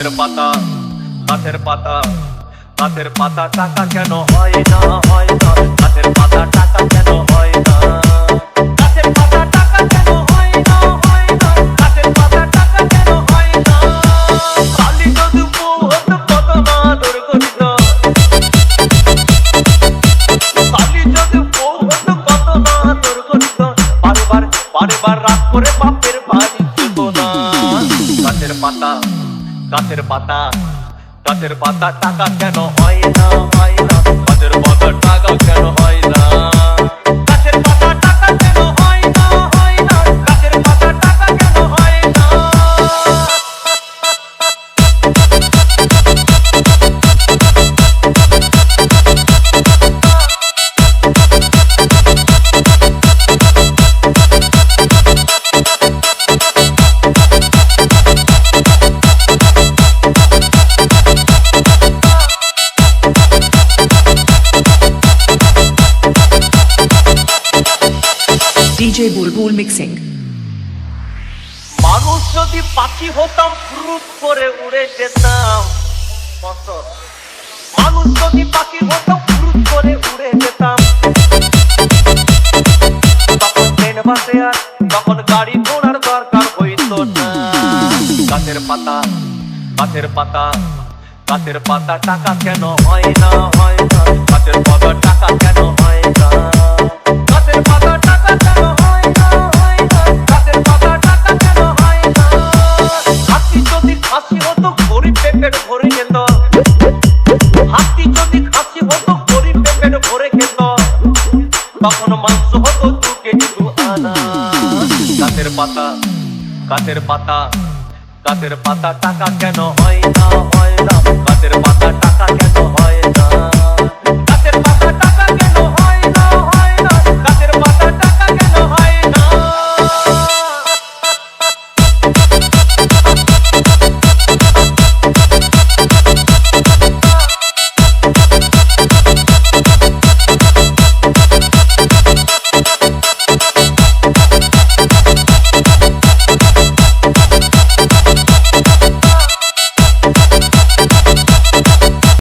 পাতা গাছের পাতা গাছের পাতা টাকা কেন হয় না হয় না গাছের পাতা টাকা কেন হয় না গাছের পাতা টাকা কেন হয় না হয় না গাছের পাতা টাকা কেন হয় না কালি যদি বহুত কত না দূর করিত কালি যদি বহুত কত না দূর করিত বারবার রাগ করে বাপের বাড়ি যেত না গাছের পাতা গাছের পাতা গাছের পাতা টাকা কেন হয় না হয় না গাছের পাতা টাকা কেন হয় না গাছের পাতা টাকা কেন হয় না হয় না গাছের পাতা টাকা কেন হয় না DJ Bulbul Mixing. মানুষ যদি পাখি হতাম ফুরুত করে উড়ে যেতাম মানুষ যদি পাখি হতাম ফুরুত করে উড়ে যেতাম তখন ট্রেন বাসে আর তখন গাড়ি ঘোড়ার দরকার হইতো না গাছের পাতা গাছের পাতা গাছের পাতা টাকা কেন হয় না হয় না গাছের পাতা টাকা কেন হয় না গাছের পাতা টাকা কেন হয় না হয় না গাছের পাতা টাকা কেন হয় না হাতি যদি খাসি হতো গরিব পেট ভরে যেত হাতি যদি খাসি হতো গরিব পেট ভরে খেত তখন মাংস হতো 2 কেজি 2 আনা গাছের পাতা গাছের পাতা গাছের পাতা টাকা কেন হয় না হয় না গাছের পাতা টাকা কেন